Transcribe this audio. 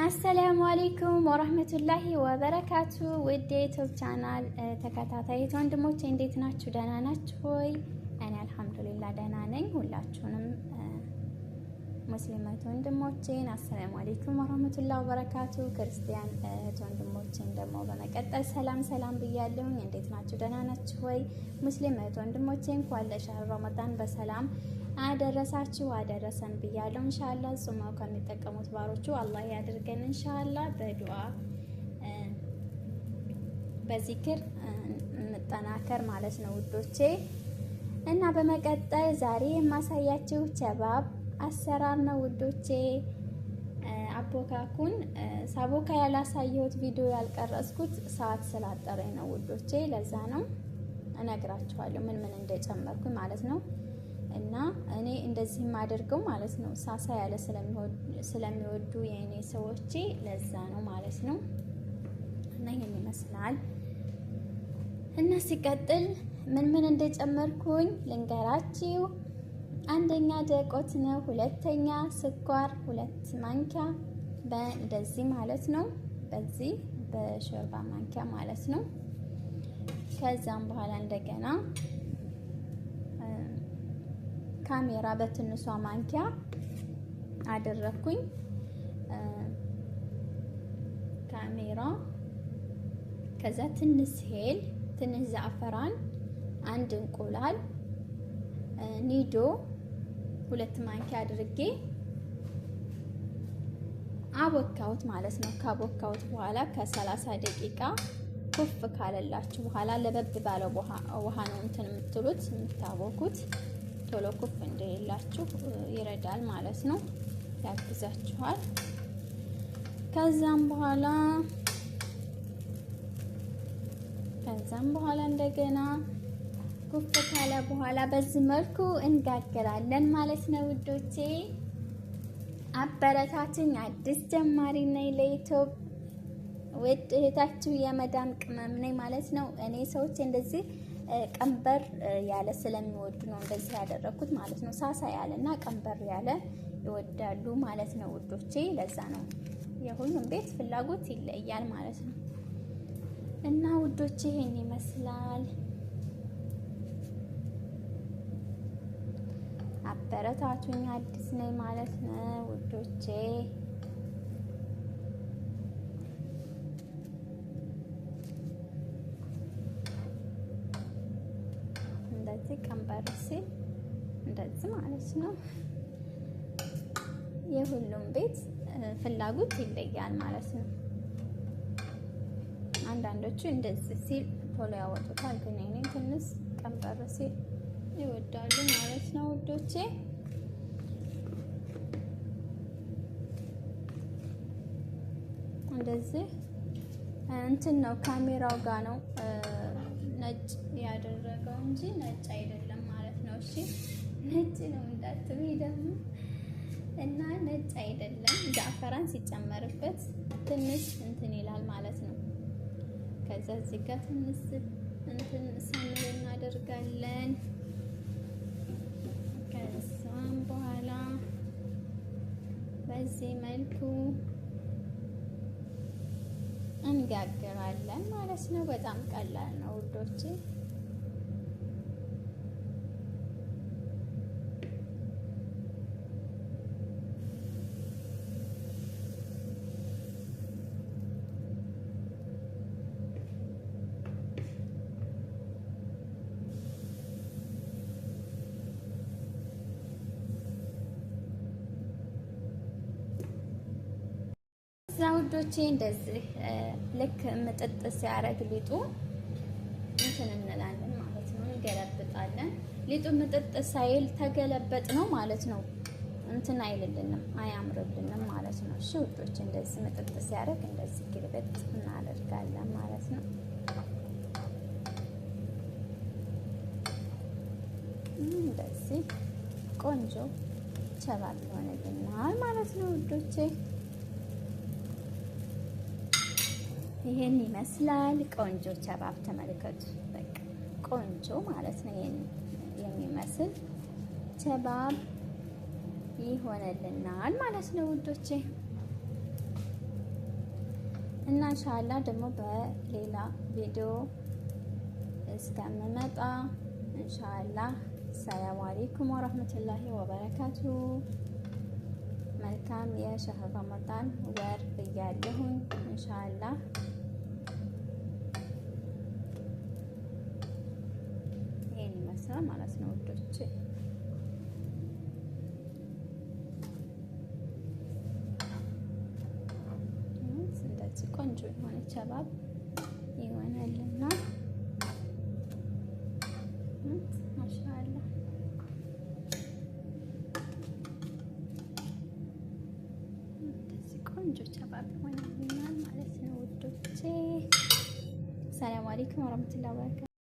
አሰላሙ አለይኩም ወራህመቱላሂ ወበረካቱ። ውድ የዩቲዩብ ቻናል ተከታታዮች ወንድሞቼ እንዴት ናችሁ? ደህና ናችሁ ወይ? እኔ አልሐምዱሊላህ ደህና ነኝ። ሁላችሁንም ሙስሊማት ወንድሞቼን አሰላሙ አለይኩም ወራህመቱላሂ ወበረካቱ። ክርስቲያን ወንድሞቼን ደግሞ በመቀጠል ሰላም ብያለሁኝ። እንዴት ናችሁ? ደህና ናችሁ ወይ? ሙስሊማት ወንድሞቼ እንኳን ለሻህር ረመዳን በሰላም አደረሳችሁ አደረሰን ብያለሁ። ኢንሻአላህ ጾመው ከሚጠቀሙት ባሮቹ አላህ ያድርገን ኢንሻአላህ። በዱዓ በዚክር እንጠናከር ማለት ነው ውዶቼ። እና በመቀጠል ዛሬ የማሳያችሁ ቸባብ አሰራር ነው ውዶቼ። አቦካኩን ሳቦካ ያላሳየሁት ቪዲዮ ያልቀረጽኩት ሰዓት ስላጠረኝ ነው ውዶቼ። ለዛ ነው እነግራችኋለሁ ምን እንደጨመርኩኝ ማለት ነው። እና እኔ እንደዚህ የማደርገው ማለት ነው ሳሳ ያለ ስለሚወዱ የኔ ሰዎቼ ለዛ ነው ማለት ነው። እና ይሄን ይመስላል። እና ሲቀጥል ምን እንደጨመርኩኝ ልንገራችሁ። አንደኛ ደቆት ነው፣ ሁለተኛ ስኳር 2 ማንኪያ በእንደዚህ ማለት ነው፣ በዚህ በሾርባ ማንኪያ ማለት ነው። ከዛም በኋላ እንደገና ካሜራ በትንሿ ማንኪያ አደረኩኝ። ካሜራ ከዛ ትንሽ ሄል፣ ትንሽ ዛፈራን፣ 1 እንቁላል፣ ኒዶ 2 ማንኪያ አድርጌ አቦካሁት ማለት ነው። ካቦካሁት በኋላ ከ30 ደቂቃ ኩፍ ካለላችሁ በኋላ ለበብ ባለው ውሃ ነው እንትን የምትሉት የምታቦኩት። ቶሎ ኩፍ እንደሌላችሁ ይረዳል ማለት ነው፣ ያግዛችኋል። ከዛም በኋላ እንደገና ኩፍ ካለ በኋላ በዚህ መልኩ እንጋግራለን ማለት ነው ውዶቼ። አበረታቱኝ፣ አዲስ ጀማሪ ነኝ ለዩቲዩብ። ውድ እህታችሁ የመዳም ቅመም ነኝ ማለት ነው። እኔ ሰዎች እንደዚህ ቀንበር ያለ ስለሚወዱ ነው እንደዚህ ያደረኩት ማለት ነው። ሳሳ ያለና ቀንበር ያለ ይወዳሉ ማለት ነው ውዶቼ። ለዛ ነው የሁሉም ቤት ፍላጎት ይለያል ማለት ነው። እና ውዶቼ ይሄን ይመስላል። አበረታቱኝ፣ አዲስ ነኝ ማለት ነው ውዶቼ። እንደዚህ ቀንበር ሲል እንደዚህ ማለት ነው። የሁሉም ቤት ፍላጎት ይለያል ማለት ነው። አንዳንዶቹ እንደዚህ ሲል ቶሎ ያወጡታል፣ ግን እኔ ትንሽ ቀንበር ሲል ይወዳሉ ማለት ነው ውዶቼ። እንደዚህ እንትን ነው ካሜራው ጋር ነው ነጭ ያደረገው እንጂ ነጭ አይደለም ማለት ነው። እሺ ነጭ ነው እንዳትበይ ደግሞ። እና ነጭ አይደለም፣ ዛፈራን ሲጨመርበት ትንሽ እንትን ይላል ማለት ነው። ከዛ እዚህ ጋር ትንሽ እንትን ሰምር እናደርጋለን። ከዛም በኋላ በዚህ መልኩ እንጋግራለን ማለት ነው። በጣም ቀላል ነው ውዶቼ። ውዶቼ እንደዚህ ልክ ምጥጥ ሲያረግ ሊጡ እንትን እንላለን ማለት ነው፣ እንገለብጣለን። ሊጡ ምጥጥ ሳይል ተገለበጥ ነው ማለት ነው እንትን አይልልንም፣ አያምርልንም ማለት ነው። እሺ ውዶቼ እንደዚህ ምጥጥ ሲያረግ እንደዚህ ግልበጥ እናደርጋለን ማለት ነው። እንደዚህ ቆንጆ ቸባብ ይሆንልናል ማለት ነው ውዶቼ። ይሄን ይመስላል ቆንጆ ቸባብ ተመልከቱ። በቃ ቆንጆ ማለት ነው። ይሄን የሚመስል ቸባብ ይሆንልናል ማለት ነው ውዶቼ። እና ኢንሻአላህ ደግሞ በሌላ ቪዲዮ እስከምመጣ ኢንሻአላህ ሰላም አለይኩም ወራህመቱላሂ ወበረካቱ። መልካም የሸህር ረመዳን ወር ብያለሁኝ። ኢንሻአላህ ይሄን ይመስላል ማለት ነው ውዶቼ። እንደዚህ ቆንጆ የሆነ ቸባብ ይሆናልና ማሻአላህ እንደዚህ ቆንጆ ቸባብ ይሆናል ማለት ነው ውዶቼ። ሰላም አለይኩም ወራህመቱላሂ ወበረካቱ።